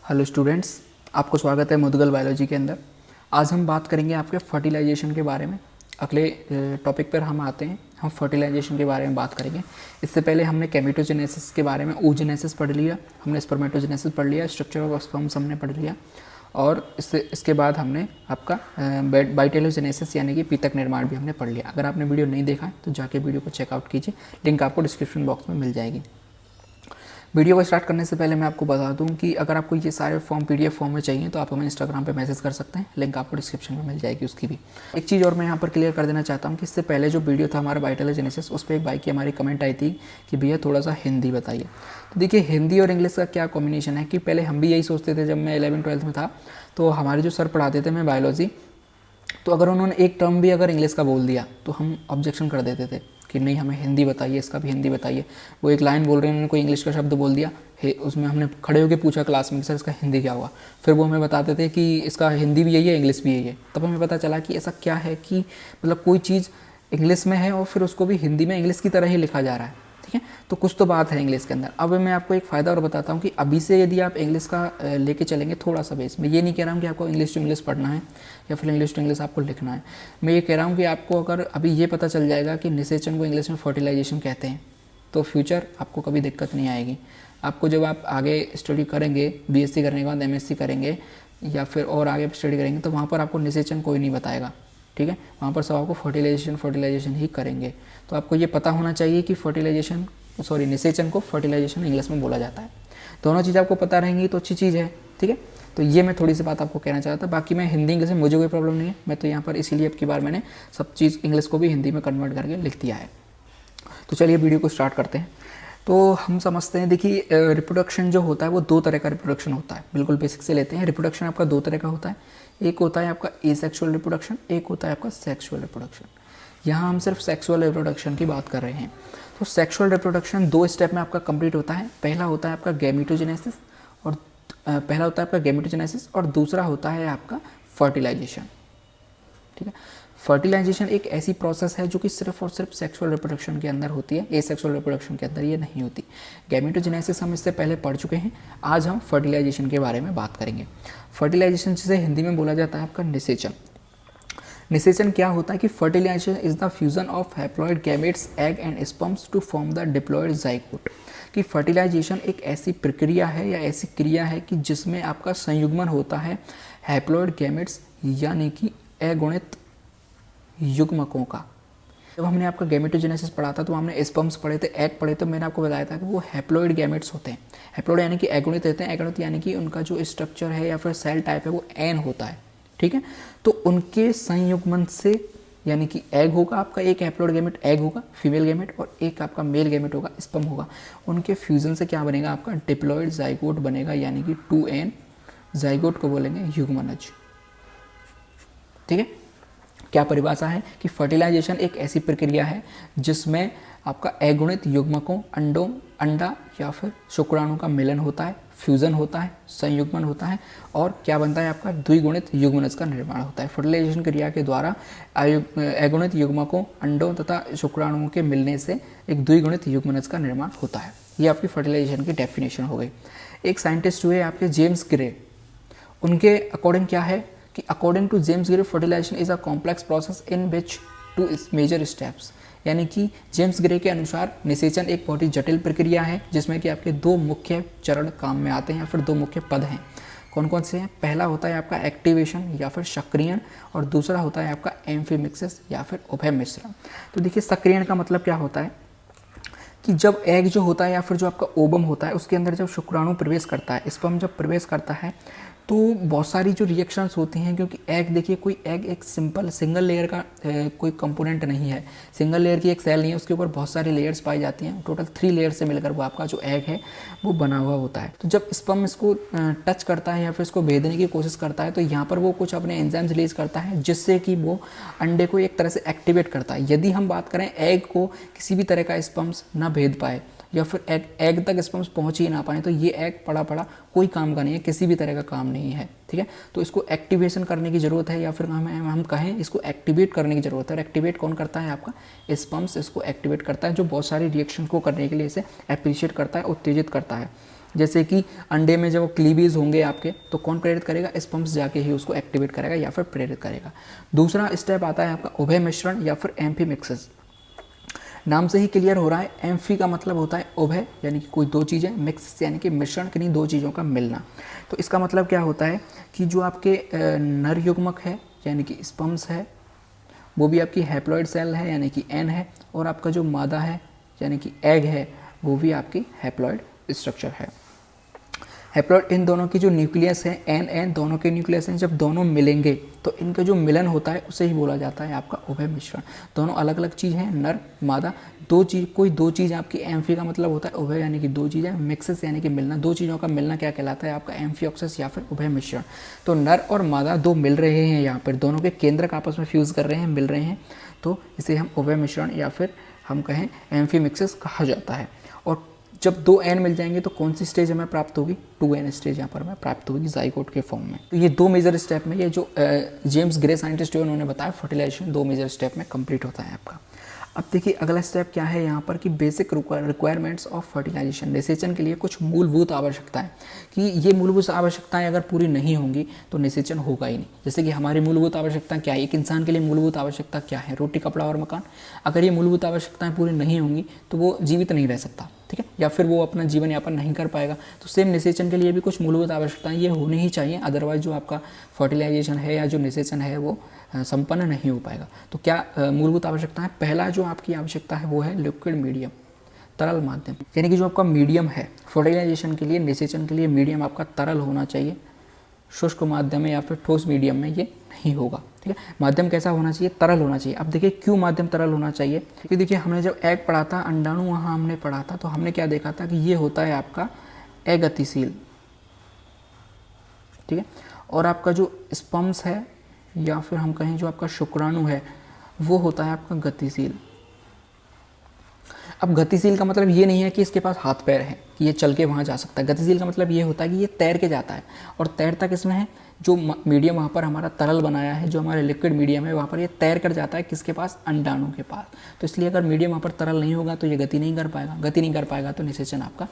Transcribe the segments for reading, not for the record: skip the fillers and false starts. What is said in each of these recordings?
Hello students, आपको स्वागत है मुदगल बायोलॉजी के अंदर। आज हम बात करेंगे आपके फर्टिलाइजेशन के बारे में। अगले टॉपिक पर हम आते हैं, हम फर्टिलाइजेशन के बारे में बात करेंगे। इससे पहले हमने केमिटोजेनेसिस के बारे में oogenesis पढ़ लिया, हमने स्पर्मेटोजेनेसिस पढ़ लिया, स्ट्रक्चर ऑफ स्पर्म्स हमने पढ़ लिया और इसके बाद हमने आपका बाइटेलोजेनेसिस यानी कि पीतक निर्माण भी हमने पढ़ लिया। अगर आपने वीडियो नहीं देखा है तो जाके वीडियो को चेकआउट कीजिए, लिंक आपको डिस्क्रिप्शन बॉक्स में मिल जाएगी। वीडियो को स्टार्ट करने से पहले मैं आपको बता दूं कि अगर आपको ये सारे फॉर्म पीडीएफ फॉर्म में चाहिए तो आप हमें इंस्टाग्राम पे मैसेज कर सकते हैं, लिंक आपको डिस्क्रिप्शन में मिल जाएगी उसकी भी। एक चीज़ और मैं यहाँ पर क्लियर कर देना चाहता हूँ कि इससे पहले जो वीडियो था हमारा बाइटेलोजेनेसिस, उस पर एक भाई की हमारी कमेंट आई थी कि भैया थोड़ा सा हिंदी बताइए। तो देखिए, हिंदी और इंग्लिश का क्या कॉम्बिनेशन है कि पहले हम भी यही सोचते थे। जब मैं 11th-12th में था तो हमारे जो सर पढ़ाते थे मैं बायोलॉजी, तो अगर उन्होंने एक टर्म भी अगर इंग्लिश का बोल दिया तो हम ऑब्जेक्शन कर देते थे कि नहीं, हमें हिंदी बताइए, इसका भी हिंदी बताइए। वो एक लाइन बोल रहे हैं, उन्होंने कोई इंग्लिश का शब्द बोल दिया है, उसमें हमने खड़े होकर पूछा क्लास में कि सर इसका हिंदी क्या हुआ। फिर वो हमें बताते थे कि इसका हिंदी भी यही है, इंग्लिश भी यही है। तब हमें पता चला कि ऐसा क्या है कि मतलब कोई चीज़ इंग्लिश में है और फिर उसको भी हिंदी में इंग्लिश की तरह ही लिखा जा रहा है। ठीक है, तो कुछ तो बात है इंग्लिश के अंदर। अब मैं आपको एक फ़ायदा और बताता हूँ कि अभी से यदि आप इंग्लिश का लेके चलेंगे थोड़ा सा बेस, मैं ये नहीं कह रहा हूँ कि आपको इंग्लिश टू इंग्लिश पढ़ना है या फिर इंग्लिश टू इंग्लिश आपको लिखना है। मैं ये कह रहा हूँ कि आपको अगर अभी ये पता चल जाएगा कि निषेचन को इंग्लिश में फर्टिलाइजेशन कहते हैं तो फ्यूचर आपको कभी दिक्कत नहीं आएगी। आपको जब आप आगे स्टडी करेंगे, बीएससी करने के बाद एमएससी करेंगे या फिर और आगे स्टडी करेंगे, तो वहाँ पर आपको निषेचन कोई नहीं बताएगा। ठीक है, वहाँ पर सब आपको फर्टिलाइजेशन ही करेंगे। तो आपको ये पता होना चाहिए कि निषेचन को फर्टिलाइजेशन इंग्लिश में बोला जाता है। दोनों चीज़ आपको पता रहेंगी तो अच्छी चीज़ है। ठीक है, तो ये मैं थोड़ी सी बात आपको कहना चाहता था। बाकी मैं हिंदी इंग्लिश में मुझे कोई प्रॉब्लम नहीं है, मैं तो यहाँ पर इसीलिए अब की बार मैंने सब चीज़ इंग्लिश को भी हिंदी में कन्वर्ट करके लिख दिया है। तो चलिए वीडियो को स्टार्ट करते हैं। तो हम समझते हैं, देखिए रिप्रोडक्शन जो होता है वो दो तरह का रिप्रोडक्शन होता है। बिल्कुल बेसिक से लेते हैं। रिप्रोडक्शन आपका दो तरह का होता है। एक होता है आपका एसेक्सुअल रिप्रोडक्शन, एक होता है आपका सेक्सुअल रिप्रोडक्शन। यहाँ हम सिर्फ सेक्सुअल रिप्रोडक्शन की बात कर रहे हैं। तो सेक्सुअल रिप्रोडक्शन दो स्टेप में आपका कंप्लीट होता है। पहला होता है आपका गैमेटोजेनेसिस और दूसरा होता है आपका फर्टिलाइजेशन। ठीक है, फर्टिलाइजेशन एक ऐसी प्रोसेस है जो कि सिर्फ और सिर्फ सेक्सुअल रिप्रोडक्शन के अंदर होती है, एसेक्सुअल रिप्रोडक्शन के अंदर ये नहीं होती। गैमेटोजेनेसिस हम इससे पहले पढ़ चुके हैं। आज हम फर्टिलाइजेशन के बारे में बात करेंगे। फर्टिलाइजेशन जिसे हिंदी में बोला जाता है आपका निषेचन। निषेचन क्या होता है कि fertilisation is the fusion of haploid gametes, egg and sperms to form the diploid zygote. कि फर्टिलाइजेशन एक ऐसी प्रक्रिया है या ऐसी क्रिया है कि जिसमें आपका संयुग्मन होता है हैप्लॉइड गैमेट्स यानी कि अगुणित युग्मकों का। जब हमने आपका गैमेटोजेनेसिस पढ़ा था तो हमने स्पर्म्स पढ़े थे, एग पढ़े थे। मैंने आपको बताया था कि वो हैप्लॉइड गैमेट्स होते हैं। हैप्लॉइड यानी कि अगुणित होते हैं, अगुणित यानी कि उनका जो स्ट्रक्चर है या फिर सेल टाइप है वो एन होता है। ठीक है, तो उनके संयुग्मन से यानी कि एग होगा आपका, एक हैप्लॉइड गैमेट एग होगा फीमेल गैमेट और एक आपका मेल गैमेट होगा स्पर्म होगा। उनके फ्यूजन से क्या बनेगा आपका डिप्लॉयड ज़ाइगोट बनेगा यानी कि 2n। ज़ाइगोट को बोलेंगे युग्मनज। ठीक है, क्या परिभाषा है कि फर्टिलाइजेशन एक ऐसी प्रक्रिया है जिसमें आपका अगुणित युग्मकों अंडा या फिर शुक्राणु का मिलन होता है, फ्यूजन होता है, संयुग्मन होता है और क्या बनता है आपका द्विगुणित युग्मनज का निर्माण होता है। फर्टिलाइजेशन क्रिया के द्वारा अगुणित युग्मकों अंडों तथा शुक्राणुओं के मिलने से एक द्विगुणित युग्मनज का निर्माण होता है। ये आपकी फर्टिलाइजेशन की डेफिनेशन हो गई। एक साइंटिस्ट हुए आपके जेम्स ग्रे, उनके अकॉर्डिंग क्या है कि according to James Grey fertilisation is a complex process in which 2 major steps. यानी कि जेम्स ग्रे के अनुसार निषेचन एक बहुत ही जटिल प्रक्रिया है जिसमें कि आपके दो मुख्य चरण काम में आते हैं या फिर दो मुख्य पद हैं। कौन कौन से हैं? पहला होता है आपका एक्टिवेशन या फिर सक्रियण और दूसरा होता है आपका एम्फीमिक्सिस या फिर उभय मिश्रण। तो देखिए, सक्रियण का मतलब क्या होता है कि जब एग जो होता है या फिर जो आपका ओवम होता है उसके अंदर जब शुक्राणु प्रवेश करता है, स्पर्म जब प्रवेश करता है तो बहुत सारी जो रिएक्शंस होती हैं, क्योंकि एग देखिए कोई एग एक सिंगल लेयर का कोई कंपोनेंट नहीं है, सिंगल लेयर की एक सेल नहीं है, उसके ऊपर बहुत सारी लेयर्स पाई जाती हैं। टोटल 3 लेयर से मिलकर वो आपका जो एग है वो बना हुआ होता है। तो जब स्पर्म इसको टच करता है या फिर इसको भेदने की कोशिश करता है तो यहाँ पर वो कुछ अपने एंजाइम्स रिलीज करता है जिससे कि वो अंडे को एक तरह से एक्टिवेट करता है। यदि हम बात करें एग को किसी भी तरह का स्पर्म्स ना भेद पाए या फिर एग तक स्पर्म्स पहुंच ही ना पाए तो ये एग पड़ा कोई काम का नहीं है, किसी भी तरह का काम नहीं है। ठीक है, तो इसको एक्टिवेशन करने की ज़रूरत है या फिर हम कहें इसको एक्टिवेट करने की ज़रूरत है। और एक्टिवेट कौन करता है? आपका स्पर्म्स इसको एक्टिवेट करता है, जो बहुत सारी रिएक्शन को करने के लिए इसे एप्रिशिएट करता है, उत्तेजित करता है। जैसे कि अंडे में जब क्लीवेज होंगे आपके तो कौन प्रेरित करेगा, स्पर्म्स जाके ही उसको एक्टिवेट करेगा या फिर प्रेरित करेगा। दूसरा स्टेप आता है आपका उभय मिश्रण या फिर एम्फीमिक्सिस। नाम से ही क्लियर हो रहा है, एम्फी का मतलब होता है उभय यानी कि कोई दो चीज़ें, मिक्स यानी कि मिश्रण किन्हीं दो चीज़ों का मिलना। तो इसका मतलब क्या होता है कि जो आपके नर युग्मक है यानी कि स्पर्म्स है वो भी आपकी हैप्लॉइड सेल है यानी कि एन है, और आपका जो मादा है यानी कि एग है वो भी आपकी हैप्लॉइड स्ट्रक्चर है। हैप्लॉइड इन दोनों की जो न्यूक्लियस है एन एन दोनों के न्यूक्लियस हैं, जब दोनों मिलेंगे तो इनका जो मिलन होता है उसे ही बोला जाता है आपका उभय मिश्रण। दोनों अलग अलग चीज़ हैं, नर मादा, दो चीज़, कोई दो चीज़ आपकी एम्फी का मतलब होता है उभय यानी कि दो चीज़ें, मिक्सिस यानी कि मिलना, दो चीज़ों का मिलना क्या कहलाता है आपका एम्फियोक्सिस या फिर उभय मिश्रण। तो नर और मादा दो मिल रहे हैं, यहाँ पर दोनों के केंद्रक आपस में फ्यूज़ कर रहे हैं, मिल रहे हैं, तो इसे हम उभय मिश्रण या फिर हम कहें एम्फीमिक्सिस कहा जाता है। और जब दो एन मिल जाएंगे तो कौन सी स्टेज हमें प्राप्त होगी, 2n स्टेज यहाँ पर हमें प्राप्त होगी जाइगोट के फॉर्म में। तो ये दो मेजर स्टेप में, ये जो जेम्स ग्रे साइंटिस्ट है उन्होंने बताया, फर्टिलाइजेशन दो मेजर स्टेप में कंप्लीट होता है आपका। अब देखिए अगला स्टेप क्या है यहाँ पर कि बेसिक रिक्वायरमेंट्स ऑफ फर्टिलाइजेशन, निषेचन के लिए कुछ मूलभूत आवश्यकताएं, कि ये मूलभूत आवश्यकताएं अगर पूरी नहीं होंगी तो निषेचन होगा ही नहीं। जैसे कि हमारी मूलभूत आवश्यकता क्या है, एक इंसान के लिए मूलभूत आवश्यकता क्या है, रोटी कपड़ा और मकान। अगर ये मूलभूत आवश्यकताएं पूरी नहीं होंगी तो वो जीवित नहीं रह सकता, ठीक है, या फिर वो अपना जीवन यापन नहीं कर पाएगा। तो सेम निषेचन के लिए भी कुछ मूलभूत आवश्यकताएं ये होनी ही चाहिए, अदरवाइज जो आपका फर्टिलाइजेशन है या जो निषेचन है वो संपन्न नहीं हो पाएगा। तो क्या मूलभूत आवश्यकता है, पहला जो आपकी आवश्यकता है वो है लिक्विड मीडियम, तरल माध्यम, यानी कि जो आपका मीडियम है फर्टिलाइजेशन के लिए, निषेचन के लिए मीडियम आपका तरल होना चाहिए। शुष्क माध्यम में या फिर ठोस मीडियम में ये नहीं होगा, ठीक है। माध्यम कैसा होना चाहिए, तरल होना चाहिए। अब देखिए क्यों माध्यम तरल होना चाहिए, क्योंकि देखिए हमने जब एग पढ़ा था, अंडाणु वहाँ हमने पढ़ा था, तो हमने क्या देखा था कि ये होता है आपका अगतिशील, ठीक है, और आपका जो स्पर्म्स है या फिर हम कहें जो आपका शुक्राणु है वो होता है आपका गतिशील। अब गतिशील का मतलब ये नहीं है कि इसके पास हाथ पैर है कि ये चल के वहाँ जा सकता है। गतिशील का मतलब ये होता है कि ये तैर के जाता है, और तैरता किसमें है, जो मीडियम वहाँ पर हमारा तरल बनाया है, जो हमारा लिक्विड मीडियम है, वहाँ पर ये तैर कर जाता है किसके पास, अंडाणु के पास। तो इसलिए अगर मीडियम वहाँ पर तरल नहीं होगा तो ये गति नहीं कर पाएगा, गति नहीं कर पाएगा तो निषेचन आपका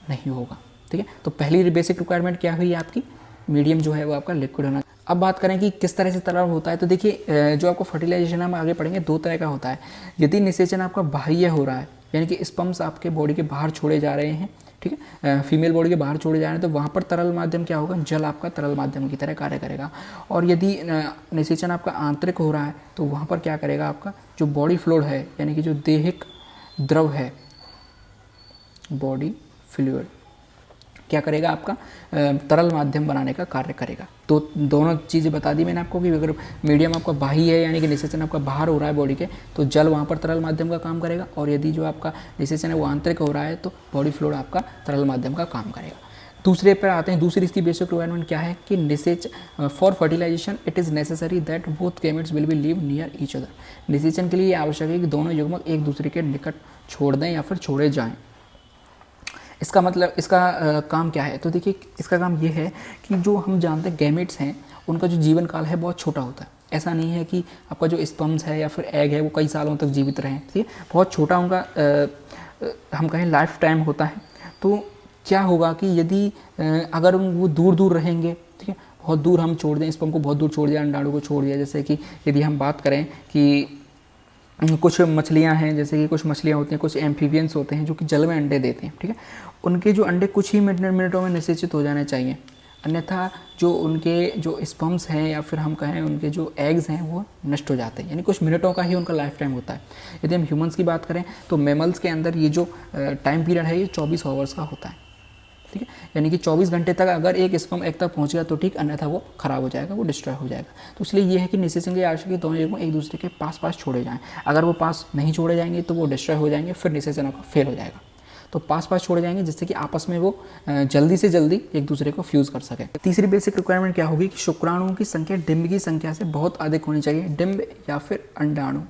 नहीं होगा, ठीक है। तो पहली बेसिक रिक्वायरमेंट क्या हुई आपकी, मीडियम जो है वो आपका लिक्विड होना। अब बात करें कि किस तरह से तरल होता है, तो देखिए जो आपको फर्टिलाइजेशन हम आगे पढ़ेंगे दो तरह का होता है। यदि निषेचन आपका बाह्य हो रहा है यानी कि स्पर्म्स आपके बॉडी के बाहर छोड़े जा रहे हैं, ठीक है, फीमेल बॉडी के बाहर छोड़े जा रहे हैं, तो वहाँ पर तरल माध्यम क्या होगा, जल आपका तरल माध्यम की तरह कार्य करेगा। और यदि निषेचन आपका आंतरिक हो रहा है तो वहाँ पर क्या करेगा, आपका जो बॉडी फ्लूइड है यानी कि जो दैहिक द्रव है, बॉडी फ्लूइड क्या करेगा, आपका तरल माध्यम बनाने का कार्य करेगा। तो दोनों चीज़ें बता दी मैंने आपको कि अगर मीडियम आपका बाह्य है यानी कि निषेचन आपका बाहर हो रहा है बॉडी के, तो जल वहाँ पर तरल माध्यम का काम करेगा, और यदि जो आपका निषेचन है वो आंतरिक हो रहा है तो बॉडी फ्लूइड आपका तरल माध्यम का काम करेगा। दूसरे पर आते हैं, दूसरी इसकी बेसिक रिक्वायरमेंट क्या है कि निषेचन for fertilisation it is necessary that both gametes will be live near each other. निषेचन के लिए आवश्यक है कि दोनों युग्मक एक दूसरे के निकट छोड़ दें या फिर छोड़े जाएँ। इसका मतलब, इसका काम क्या है, तो देखिए इसका काम ये है कि जो हम जानते हैं गैमेट्स हैं उनका जो जीवन काल है बहुत छोटा होता है। ऐसा नहीं है कि आपका जो स्पर्म्स है या फिर एग है वो कई सालों तक जीवित रहें, ठीक है, बहुत छोटा उनका हम कहें लाइफ टाइम होता है। तो क्या होगा कि यदि अगर वो दूर दूर रहेंगे, ठीक है, बहुत दूर हम छोड़ दें स्पर्म को, बहुत दूर छोड़ दिया, अंडाणु को छोड़ दिया, जैसे कि यदि हम बात करें कि कुछ मछलियां हैं, जैसे कि कुछ मछलियां होती हैं, कुछ एम्फीबियंस होते हैं जो कि जल में अंडे देते हैं, ठीक है, उनके जो अंडे कुछ ही मिनटों में निषेचित हो जाने चाहिए, अन्यथा जो उनके जो स्पर्म्स हैं या फिर हम कहें उनके जो एग्स हैं वो नष्ट हो जाते हैं, यानी कुछ मिनटों का ही उनका लाइफ टाइम होता है। यदि हम ह्यूमंस की बात करें तो मैमल्स के अंदर ये जो टाइम पीरियड है ये 24 आवर्स का होता है, ठीक है, यानी कि 24 घंटे तक अगर एक स्पर्म एग तक पहुंच गया तो ठीक, अन्यथा वो खराब हो जाएगा, वो डिस्ट्रॉय हो जाएगा। तो इसलिए ये है कि निषेचन की आवश्यकता है कि दोनों युग्म एक दूसरे के पास छोड़े जाएं। अगर वो पास नहीं छोड़े जाएंगे तो वो डिस्ट्रॉय हो जाएंगे, फिर निषेचन आपका फेल हो जाएगा। तो पास छोड़े जाएंगे जिससे कि आपस में वो जल्दी से जल्दी एक दूसरे को फ्यूज़ कर सके। तीसरी बेसिक रिक्वायरमेंट क्या होगी कि शुक्राणुओं की संख्या डिम्ब की संख्या से बहुत अधिक होनी चाहिए, डिम्ब या फिर अंडाणु।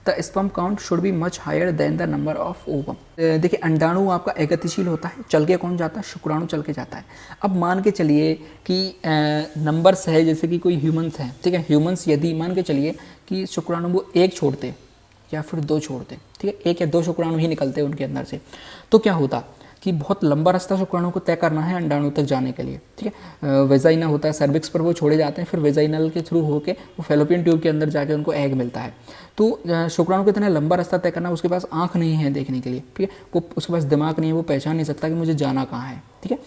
The sperm count should be much higher than the number of ovum. देखिए अंडाणु आपका अगतिशील होता है, चल के कौन जाता है, शुक्राणु चल के जाता है। अब मान के चलिए कि नंबर्स है, जैसे कि कोई ह्यूमंस हैं, ठीक है, ह्यूमंस यदि मान के चलिए कि शुक्राणु वो एक छोड़ते या फिर दो छोड़ते, ठीक है, एक या दो शुक्राणु ही निकलते उनके अंदर से, तो क्या होता कि बहुत लंबा रास्ता शुक्राणु को तय करना है अंडाणु तक जाने के लिए, ठीक है। वेजाइना होता है, सर्विक्स पर वो छोड़े जाते हैं, फिर वेजाइनल के थ्रू होके वो फेलोपियन ट्यूब के अंदर जाके उनको एग मिलता है। तो शुक्राणु को इतना लंबा रास्ता तय करना, उसके पास आँख नहीं है देखने के लिए, ठीक है, वो उसके पास दिमाग नहीं है, वो पहचान नहीं सकता कि मुझे जाना कहाँ है, ठीक है।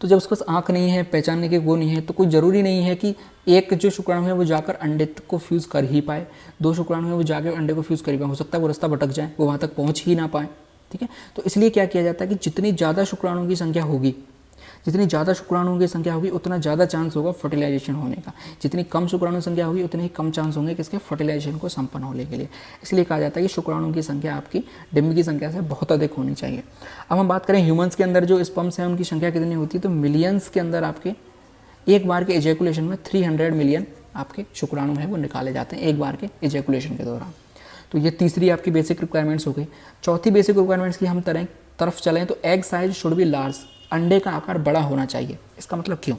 तो जब उसके पास आँख नहीं है, पहचानने की वो नहीं है, तो कोई ज़रूरी नहीं है कि एक जो शुक्राणु है वो जाकर अंडे को फ्यूज़ कर ही पाए, 2 शुक्राणु है वो जाकर अंडे को फ्यूज़ कर ही पाए, हो सकता है वो रास्ता भटक जाए, वो वहाँ तक पहुँच ही ना पाए, ठीक है। तो इसलिए क्या किया जाता है कि जितनी ज़्यादा शुक्राणुओं की संख्या होगी, जितनी ज़्यादा शुक्राणुओं की संख्या होगी उतना ज़्यादा चांस होगा फर्टिलाइजेशन होने का, जितनी कम शुक्राणु संख्या होगी उतने ही कम चांस होंगे किसके फर्टिलाइजेशन को संपन्न होने के लिए। इसलिए कहा जाता है कि शुक्राणुओं की संख्या आपकी डिम्ब की संख्या से बहुत अधिक होनी चाहिए। अब हम बात करें ह्यूमंस के अंदर जो स्पर्म्स हैं उनकी संख्या कितनी होती है, तो मिलियंस के अंदर आपके एक बार के एजैकुलेशन में 300 मिलियन आपके शुक्राणु हैं वो निकाले जाते हैं एक बार के एजैकुलेशन के दौरान। तो ये तीसरी आपकी बेसिक रिक्वायरमेंट्स हो गई। चौथी बेसिक रिक्वायरमेंट्स की हम तरफ चलें तो egg size should be large, अंडे का आकार बड़ा होना चाहिए। इसका मतलब क्यों?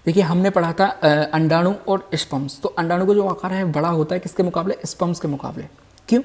देखिए हमने पढ़ा था अंडाणु और स्पर्म्स, तो अंडाणु का जो आकार है बड़ा होता है किसके मुकाबले, स्पर्म्स के मुकाबले। क्यों?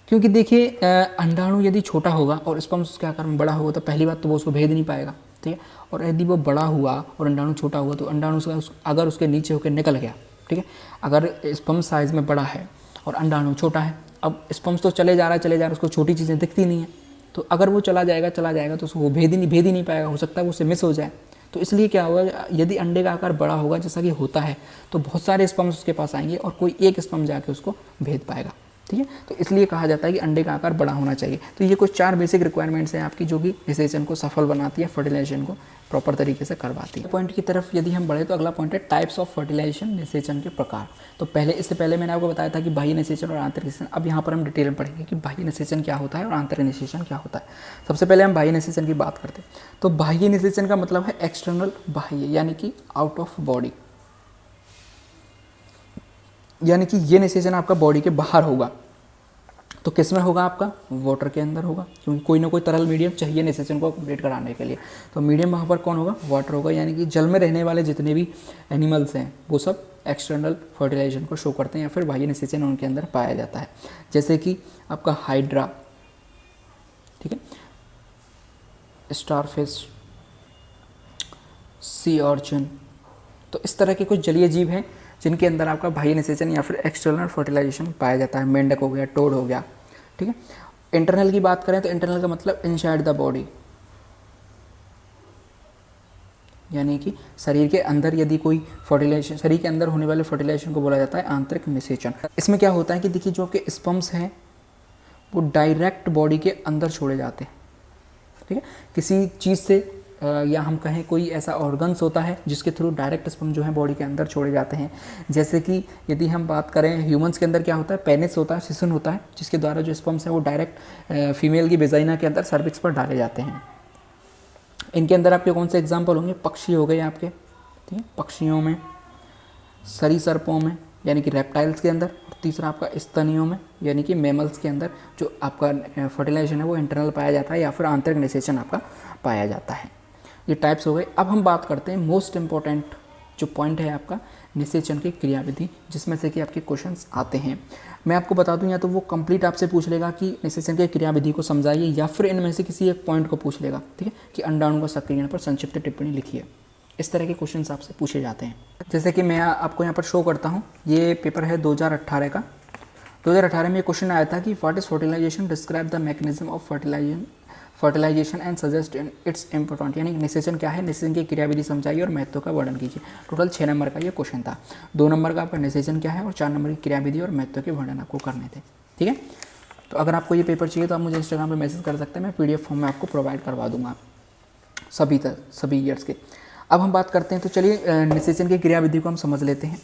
क्योंकि देखिए अंडाणु यदि छोटा होगा और स्पर्म्स उसके आकार में बड़ा होगा तो पहली बात तो वो उसको भेद नहीं पाएगा, ठीक है। और यदि वो बड़ा हुआ और अंडाणु छोटा हुआ तो अंडाणु अगर उसके नीचे होकर निकल गया, ठीक है, अगर स्पर्म साइज में बड़ा है और अंडाणु छोटा है, अब स्पर्म्स तो चले जा रहा है, उसको छोटी चीज़ें दिखती नहीं है, तो अगर वो चला जाएगा तो उसको भेद ही नहीं पाएगा, हो सकता है वो उससे मिस हो जाए। तो इसलिए क्या होगा, यदि अंडे का आकार बड़ा होगा जैसा कि होता है तो बहुत सारे स्पर्म्स उसके पास आएंगे और कोई एक स्पर्म जाके उसको भेद पाएगा, ठीक है। तो इसलिए कहा जाता है कि अंडे का आकार बड़ा होना चाहिए। तो ये कुछ 4 बेसिक रिक्वायरमेंट्स हैं आपकी जो कि निषेचन को सफल बनाती है, फर्टिलाइजेशन को प्रॉपर तरीके से करवाती है। पॉइंट की तरफ यदि हम बढ़े तो अगला पॉइंट है टाइप्स ऑफ फर्टिलाइजेशन, निषेचन के प्रकार। तो इससे पहले मैंने आपको बताया था कि बाह्य निषेचन और आंतरिक निषेचन। अब यहाँ पर हम डिटेल में पढ़ेंगे कि बाह्य निषेचन क्या होता है और आंतरिक निषेचन क्या होता है। सबसे पहले हम बाह्य निषेचन की बात करते हैं। तो बाह्य निषेचन का मतलब है एक्सटर्नल, बाह्य यानी कि आउट ऑफ बॉडी, यानी कि ये निषेचन आपका बॉडी के बाहर होगा। तो किस में होगा आपका, वाटर के अंदर होगा, क्योंकि कोई ना कोई तरल मीडियम चाहिए निषेचन को कंप्लीट कराने के लिए। तो मीडियम वहाँ पर कौन होगा, वाटर होगा, यानी कि जल में रहने वाले जितने भी एनिमल्स हैं वो सब एक्सटर्नल फर्टिलाइजेशन को शो करते हैं या फिर बाह्य निषेचन उनके अंदर पाया जाता है। जैसे कि आपका हाइड्रा, ठीक है, स्टारफिश, सी ऑर्चिन, तो इस तरह के कुछ जलीय जीव हैं जिनके अंदर आपका बाह्य निषेचन या फिर एक्सटर्नल फर्टिलाइजेशन पाया जाता है। मेंढक हो गया, टोड हो गया, ठीक है। इंटरनल की बात करें तो इंटरनल का मतलब इनसाइड द बॉडी, यानी कि शरीर के अंदर यदि कोई फर्टिलाइजेशन, शरीर के अंदर होने वाले फर्टिलाइजेशन को बोला जाता है आंतरिक निषेचन। इसमें क्या होता है कि देखिए जो आपके स्पर्म्स हैं वो डायरेक्ट बॉडी के अंदर छोड़े जाते हैं, ठीक है, किसी चीज़ से या हम कहें कोई ऐसा ऑर्गन्स होता है जिसके थ्रू डायरेक्ट स्पर्म जो है बॉडी के अंदर छोड़े जाते हैं। जैसे कि यदि हम बात करें ह्यूमंस के अंदर क्या होता है, पेनिस होता है, शिशन होता है, जिसके द्वारा जो स्पर्म्स हैं वो डायरेक्ट फीमेल की वेजाइना के अंदर सर्विक्स पर डाले जाते हैं। इनके अंदर आपके कौन से एग्जाम्पल होंगे, पक्षी हो गए आपके, ठीक है, पक्षियों में, सरीसृपों में यानी कि रेप्टाइल्स के अंदर, और तीसरा आपका स्तनियों में यानी कि मैमल्स के अंदर जो आपका फर्टिलाइजेशन है वो इंटरनल पाया जाता है या फिर आंतरिक निषेचन आपका पाया जाता है। ये टाइप्स हो गए। अब हम बात करते हैं मोस्ट इंपॉर्टेंट जो पॉइंट है आपका निषेचन की क्रियाविधि, जिसमें से कि आपके क्वेश्चंस आते हैं। मैं आपको बता दूं या तो वो कंप्लीट आपसे पूछ लेगा कि निषेचन की क्रियाविधि को समझाइए, या फिर इनमें से किसी एक पॉइंट को पूछ लेगा, ठीक है, कि अंडाणु का सक्रियण पर संक्षिप्त टिप्पणी लिखिए। इस तरह के क्वेश्चंस आपसे पूछे जाते हैं। जैसे कि मैं आपको यहाँ पर शो करता हूँ, ये पेपर है 2018 का। 2018 में ये क्वेश्चन आया था कि what is fertilisation, describe the mechanism of fertilisation and suggest its important, यानी निषेचन क्या है, निषेचन की क्रियाविधि समझाइए और महत्व का वर्णन कीजिए। टोटल 6 नंबर का ये क्वेश्चन था। 2 नंबर का आपका निषेचन क्या है और 4 नंबर की क्रियाविधि और महत्व के वर्णन आपको करने थे, ठीक है। तो अगर आपको ये पेपर चाहिए तो आप मुझे इंस्टाग्राम पर मैसेज कर सकते हैं, मैं PDF फॉर्म में आपको प्रोवाइड करवा दूंगा सभी ईयर्स के। अब हम बात करते हैं, तो चलिए निषेचन की क्रियाविधि को हम समझ लेते हैं।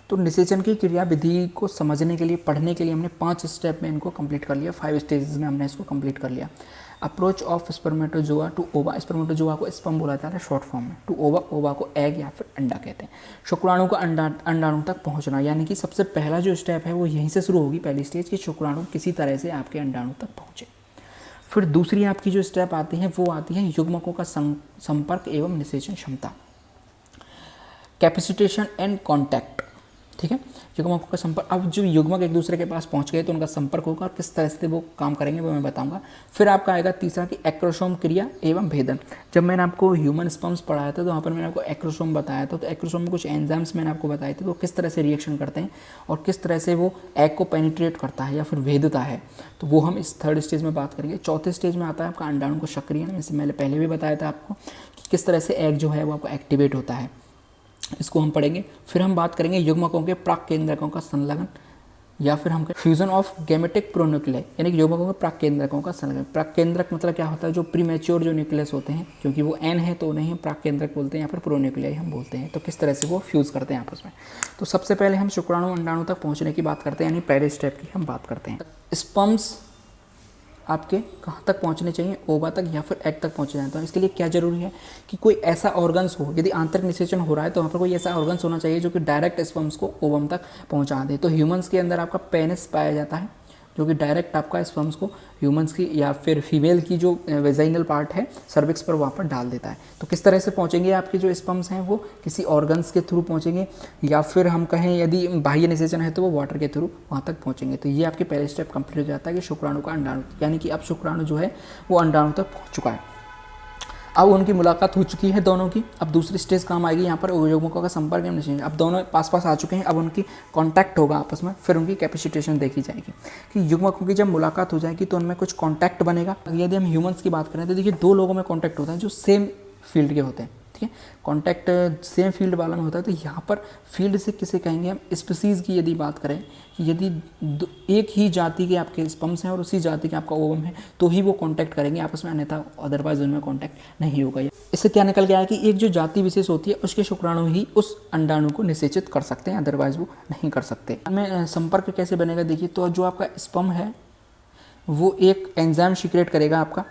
तो निषेचन की क्रियाविधि को समझने के लिए, पढ़ने के लिए हमने 5 स्टेप में इनको कंप्लीट कर लिया, 5 स्टेजेस में हमने इसको कंप्लीट कर लिया। अप्रोच ऑफ स्पर्मेटोजोआ टू ओवा, स्पर्मेटोजोआ को स्पर्म बोला जाता है शॉर्ट फॉर्म में, टू ओवा, ओवा को एग या फिर अंडा कहते हैं। शुक्राणु का अंडाणु तक पहुंचना, यानी कि सबसे पहला जो स्टेप है वो यहीं से शुरू होगी, पहली स्टेज कि शुक्राणु किसी तरह से आपके अंडाणु तक पहुँचे। फिर दूसरी आपकी जो स्टेप आती है वो आती है युग्मकों का संपर्क एवं निषेचन क्षमता, कैपेसिटेशन एंड कॉन्टैक्ट, ठीक है। युग्मकों का संपर्क, अब जो युग्मक एक दूसरे के पास पहुंच गए तो उनका संपर्क होगा और किस तरह से वो काम करेंगे वो मैं बताऊंगा। फिर आपका आएगा तीसरा कि एक्रोसोम क्रिया एवं भेदन। जब मैंने आपको ह्यूमन स्पर्म्स पढ़ाया था तो वहाँ पर मैंने आपको एक्रोसोम बताया था, तो एक्रोसोम में कुछ एंजाइम्स मैंने आपको बताए थे, तो किस तरह से रिएक्शन करते हैं और किस तरह से वो एग को पेनिट्रेट करता है या फिर भेदता है, तो वो हम इस थर्ड स्टेज में बात करेंगे। चौथे स्टेज में आता है आपका अंडाणु को सक्रियण, जैसे मैंने पहले भी बताया था आपको कि किस तरह से एग जो है वो आपको एक्टिवेट होता है, इसको हम पढ़ेंगे। फिर हम बात करेंगे युग्मकों के प्राक केंद्रकों का संलग्न, या फिर हम फ्यूजन ऑफ गैमेटिक प्रोन्यूक्लियाई, यानी कि युग्मकों के प्राक केंद्रकों का संलग्न। प्राक केंद्रक मतलब क्या होता है, जो प्रीमेच्योर जो न्यूक्लियस होते हैं, क्योंकि वो एन है तो उन्हें हम प्राक केंद्रक बोलते हैं या फिर प्रोन्यूक्लियाई हम बोलते हैं। तो किस तरह से वो फ्यूज़ करते हैं आपस में। तो सबसे पहले हम शुक्राणु अंडाणु तक पहुँचने की बात करते हैं, यानी पहले स्टेप की हम बात करते हैं। स्पर्म्स आपके कहाँ तक पहुँचने चाहिए, ओवा तक या फिर एग तक पहुँचना है। तो इसके लिए क्या जरूरी है कि कोई ऐसा ऑर्गन्स हो, यदि आंतरिक निषेचन हो रहा है तो वहाँ पर कोई ऐसा ऑर्गन्स होना चाहिए जो कि डायरेक्ट स्पर्म्स को ओवम तक पहुँचा दे। तो ह्यूमंस के अंदर आपका पेनिस पाया जाता है, जो कि डायरेक्ट आपका स्पर्म्स को ह्यूमंस की या फिर फीमेल की जो वेजाइनल पार्ट है सर्विक्स पर वहाँ पर डाल देता है। तो किस तरह से पहुँचेंगे आपके जो स्पर्म्स हैं, वो किसी ऑर्गन्स के थ्रू पहुँचेंगे, या फिर हम कहें यदि बाह्य निषेचन है तो वो वाटर के थ्रू वहाँ तक पहुँचेंगे। तो ये आपके पहले स्टेप कंप्लीट हो जाता है कि शुक्राणु का अंडाणु, यानी कि अब शुक्राणु जो है वो अंडाणु तक पहुँच चुका है। अब उनकी मुलाकात हो चुकी है दोनों की। अब दूसरी स्टेज काम आएगी यहाँ पर युग्मकों का संपर्क एवं निषेचन। अब दोनों पास पास आ चुके हैं, अब उनकी कांटेक्ट होगा आपस में, फिर उनकी कैपेसिटेशन देखी जाएगी कि युग्मकों की जब मुलाकात हो जाएगी तो उनमें कुछ कांटेक्ट बनेगा। यदि हम ह्यूमंस की बात करें तो देखिए दो लोगों में कांटेक्ट होता है जो सेम फील्ड के होते हैं, ठीक है। कांटेक्ट सेम फील्ड वाला में होता है। तो यहाँ पर फील्ड से किसे कहेंगे हम, स्पीसीज़ की यदि बात करें कि यदि एक ही जाति के आपके स्पर्म्स हैं और उसी जाति के आपका ओवम है तो ही वो कांटेक्ट करेंगे आपस में, अन्यथा अदरवाइज उनमें कांटेक्ट नहीं होगा। इससे क्या निकल गया है कि एक जो जाति विशेष होती है उसके शुक्राणु ही उस अंडाणु को निषेचित कर सकते हैं, अदरवाइज वो नहीं कर सकते। में संपर्क कैसे बनेगा देखिए, तो जो आपका स्पर्म है वो एक एंजाइम सीक्रेट करेगा आपका,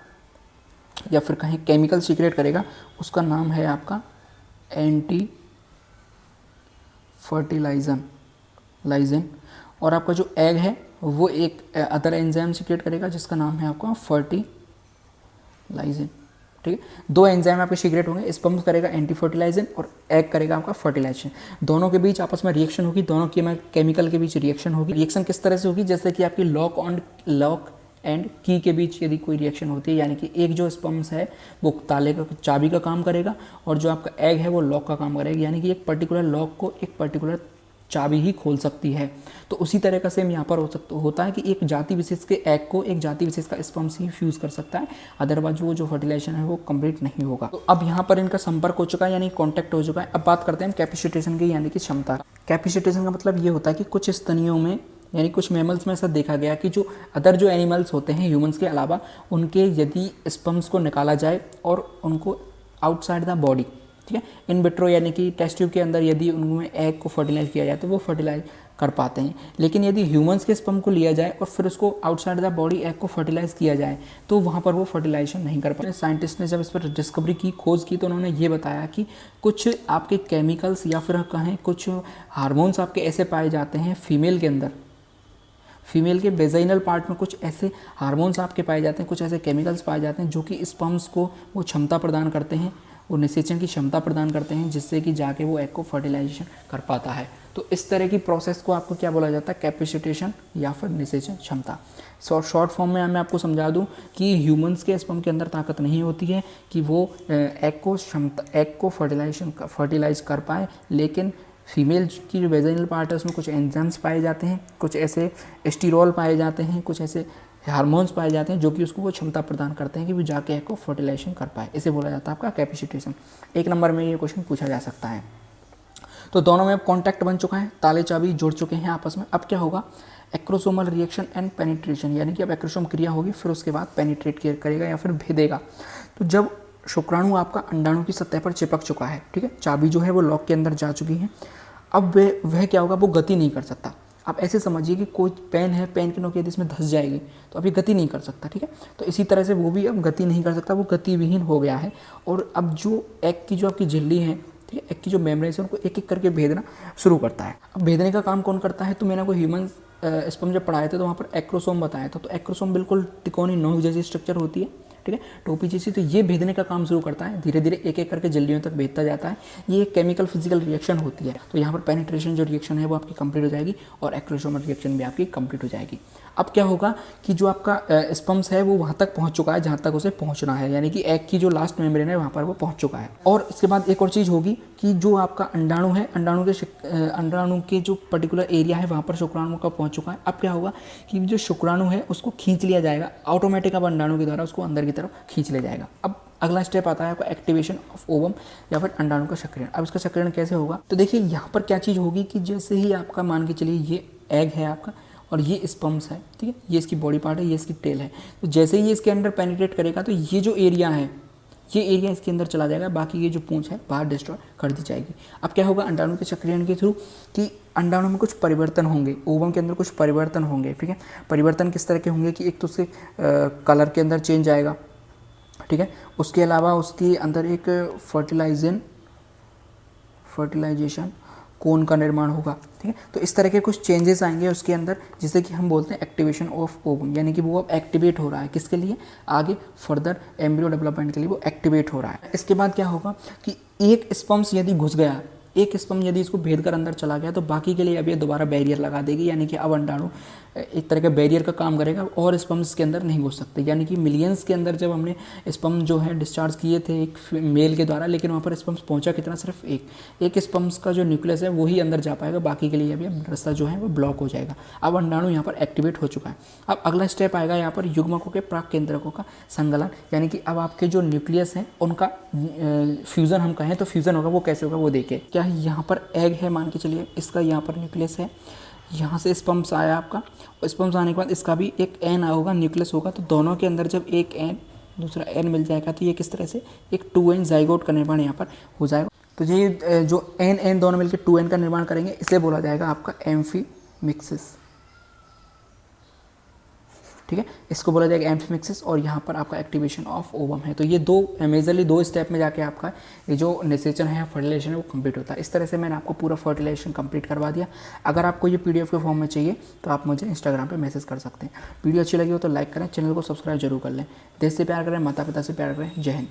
या फिर कहीं केमिकल सीक्रेट करेगा, उसका नाम है आपका एंटी फर्टिलाइजन। और आपका जो एग है वो एक अदर एंजाइम सीक्रेट करेगा जिसका नाम है आपका फर्टिलाइजन, ठीक है। दो एंजाइम आपके सीक्रेट होंगे, स्पर्म करेगा एंटी फर्टिलाइजन और एग करेगा आपका फर्टिलाइजेशन। दोनों के बीच आपस में रिएक्शन होगी, दोनों की केमिकल के बीच रिएक्शन होगी। रिएक्शन किस तरह से होगी, जैसे कि आपकी लॉक एंड की के बीच यदि कोई रिएक्शन होती है, यानी कि एक जो स्पर्म्स है वो ताले का चाबी का काम करेगा और जो आपका एग है वो लॉक का काम करेगा, यानी कि एक पर्टिकुलर लॉक को एक पर्टिकुलर चाबी ही खोल सकती है। तो उसी तरह का सेम यहाँ पर होता है कि एक जाति विशेष के एग को एक जाति विशेष का स्पर्म्स ही फ्यूज़ कर सकता है, अदरवाइज वो जो फर्टिलाइजेशन है वो कंप्लीट नहीं होगा। तो अब यहाँ पर इनका संपर्क हो चुका है, यानी कॉन्टैक्ट हो चुका है। अब बात करते हैं कैपेसिटेशन की, यानी कि क्षमता। कैपेसिटेशन का मतलब ये होता है कि कुछ स्तनियों में यानी कुछ मैमल्स में ऐसा देखा गया कि जो अदर जो एनिमल्स होते हैं ह्यूमंस के अलावा, उनके यदि स्पर्म्स को निकाला जाए और उनको आउटसाइड द बॉडी, ठीक है, इन विट्रो यानी कि टेस्ट ट्यूब के अंदर यदि उनमें एग को फर्टिलाइज किया जाए तो वो फर्टिलाइज कर पाते हैं। लेकिन यदि ह्यूमंस के स्पर्म को लिया जाए और फिर उसको आउटसाइड द बॉडी एग को फर्टिलाइज किया जाए तो वहाँ पर वो फर्टिलाइजेशन नहीं कर पाते। साइंटिस्ट ने जब इस पर डिस्कवरी की, खोज की, तो उन्होंने ये बताया कि कुछ आपके केमिकल्स या फिर कहें कुछ हार्मोन्स आपके ऐसे पाए जाते हैं फीमेल के अंदर, फीमेल के वेजाइनल पार्ट में कुछ ऐसे हार्मोन्स आपके पाए जाते हैं, कुछ ऐसे केमिकल्स पाए जाते हैं जो कि स्पर्म्स को वो क्षमता प्रदान करते हैं, वो निषेचन की क्षमता प्रदान करते हैं, जिससे कि जाके वो एग को फर्टिलाइजेशन कर पाता है। तो इस तरह की प्रोसेस को आपको क्या बोला जाता है, कैपेसिटेशन या फिर निषेचन क्षमता। शॉर्ट फॉर्म में मैं आपको समझा दूं कि ह्यूमंस के स्पर्म के अंदर ताकत नहीं होती है कि वो एग को फर्टिलाइज कर पाए, लेकिन फीमेल की जो वेजाइनल पार्ट है उसमें कुछ एंजाइम्स पाए जाते हैं, कुछ ऐसे एस्टिरॉल पाए जाते हैं, कुछ ऐसे हार्मोन्स पाए जाते हैं जो कि उसको वो क्षमता प्रदान करते हैं कि वो जाके एग को फर्टिलाइजेशन कर पाए। इसे बोला जाता है आपका कैपेसिटेशन। 1 नंबर में ये क्वेश्चन पूछा जा सकता है। तो दोनों में अब कॉन्टैक्ट बन चुका है, ताले चाबी जुड़ चुके हैं आपस में। अब क्या होगा, एक्रोसोमल रिएक्शन एंड पेनिट्रेशन, यानी कि अब एक्रोसोम क्रिया होगी, फिर उसके बाद पेनिट्रेट करेगा या फिर भेदेगा। तो जब शुक्राणु आपका अंडाणु की सतह पर चिपक चुका है, ठीक है, चाबी जो है वो लॉक के अंदर जा चुकी है, अब वह क्या होगा, वो गति नहीं कर सकता। आप ऐसे समझिए कि कोई पेन है, पेन की नोक यदि इसमें धंस जाएगी तो अभी गति नहीं कर सकता, ठीक है। तो इसी तरह से वो भी अब गति नहीं कर सकता, वो गतिविहीन हो गया है। और अब जो एग की जो आपकी झिल्ली है, ठीक है, एग की जो मेम्ब्रेन है उनको एक एक करके भेदना शुरू करता है। अब भेदने का काम कौन करता है, तो मैंने आपको ह्यूमन स्पर्म जब पढ़ाए थे तो वहाँ पर एक्रोसोम बताया था। तो एक्रोसोम बिल्कुल तिकोनी नोक जैसी स्ट्रक्चर होती है, ठीक है। टोपी जैसी तो ये भेदने का काम शुरू करता है, धीरे धीरे एक एक करके जल्दियों तक भेजता जाता है। ये एक केमिकल फिजिकल रिएक्शन होती है। तो यहाँ पर पेनिट्रेशन जो रिएक्शन है वो आपकी कंप्लीट हो जाएगी और एक्रोसोमल रिएक्शन भी आपकी कंप्लीट हो जाएगी। अब क्या होगा कि जो आपका स्पम्स है वो वहाँ तक पहुँच चुका है जहाँ तक उसे पहुँचना है, यानी कि एग की जो लास्ट मेम्ब्रेन है वहाँ पर वो पहुँच चुका है। और इसके बाद एक और चीज़ होगी कि जो आपका अंडाणु है, अंडाणु के जो पर्टिकुलर एरिया है वहाँ पर शुक्राणु का पहुँच चुका है। अब क्या होगा कि जो शुक्राणु है उसको खींच लिया जाएगा ऑटोमेटिक, अब अंडाणु के द्वारा उसको अंदर की तरफ खींच लिया जाएगा। अब अगला स्टेप आता है आपका एक्टिवेशन ऑफ ओवम या फिर अंडाणु का सक्रियण। अब इसका सक्रियण कैसे होगा, तो देखिए यहाँ पर क्या चीज़ होगी कि जैसे ही आपका मान के चलिए ये एग है आपका और ये स्पम्स है, ठीक है, ये इसकी बॉडी पार्ट है, ये इसकी टेल है। तो जैसे ही ये इसके अंदर पेनिट्रेट करेगा तो ये जो एरिया है ये एरिया इसके अंदर चला जाएगा, बाकी ये जो पूंछ है बाहर डिस्ट्रॉय कर दी जाएगी। अब क्या होगा अंडाणु के सक्रियण के थ्रू कि अंडाणु में कुछ परिवर्तन होंगे, ओवम के अंदर कुछ परिवर्तन होंगे, ठीक है। परिवर्तन किस तरह के होंगे कि एक तो उसके कलर के अंदर चेंज आएगा, ठीक है। उसके अलावा उसके अंदर एक फर्टिलाइजेशन कोन का निर्माण होगा, ठीक है। तो इस तरह के कुछ चेंजेस आएंगे उसके अंदर, जिसे कि हम बोलते हैं एक्टिवेशन ऑफ ओवम, यानी कि वो अब एक्टिवेट हो रहा है। किसके लिए, आगे फर्दर एम्ब्रियो डेवलपमेंट के लिए वो एक्टिवेट हो रहा है। इसके बाद क्या होगा कि एक स्पर्म्स यदि घुस गया, एक स्पर्म यदि इसको भेद कर अंदर चला गया तो बाकी के लिए अब ये दोबारा बैरियर लगा देगी, यानी कि अब अंडाणु एक तरह का बैरियर का काम करेगा और स्पर्म्स के अंदर नहीं घुस सकते। यानी कि मिलियंस के अंदर जब हमने स्पर्म जो है डिस्चार्ज किए थे एक मेल के द्वारा, लेकिन वहाँ पर स्पर्म्स पहुँचा कितना, सिर्फ एक स्पर्म्स का जो न्यूक्लियस है वही अंदर जा पाएगा, बाकी के लिए अभी रास्ता जो है वो ब्लॉक हो जाएगा। अब अंडाणु यहाँ पर एक्टिवेट हो चुका है। अब अगला स्टेप आएगा यहाँ पर युग्मकों के प्राक केंद्रकों का संगलन, यानी कि अब आपके जो न्यूक्लियस हैं उनका फ्यूज़न हम कहें तो फ्यूज़न होगा। वो कैसे होगा वो देखिए। क्या है, यहाँ पर एग है मान के चलिए, इसका यहाँ पर न्यूक्लियस है, यहाँ से स्पर्म्स आया आपका, और स्पर्म्स आने के बाद इसका भी एक एन होगा, न्यूक्लियस होगा। तो दोनों के अंदर जब एक एन दूसरा एन मिल जाएगा तो ये किस तरह से एक 2n जाइगोट का निर्माण यहाँ पर हो जाएगा। तो ये जो एन दोनों मिलकर 2n का निर्माण करेंगे, इसे बोला जाएगा आपका एम्फीमिक्सिस, ठीक है, इसको बोला जाएगा एम्फीमिक्सिस। और यहाँ पर आपका एक्टिवेशन ऑफ ओवम है। तो ये मेजरली दो स्टेप में जाके आपका ये जो निषेचन है, फर्टिलाइजेशन है, वो कंप्लीट होता है। इस तरह से मैंने आपको पूरा फर्टिलाइजेशन कंप्लीट करवा दिया। अगर आपको ये PDF के फॉर्म में चाहिए तो आप मुझे इंस्टाग्राम पे मैसेज कर सकते हैं। वीडियो अच्छी लगी हो तो लाइक करें, चैनल को सब्सक्राइब जरूर कर लें। देश से प्यार करें, माता पिता से प्यार करें। जय हिंद।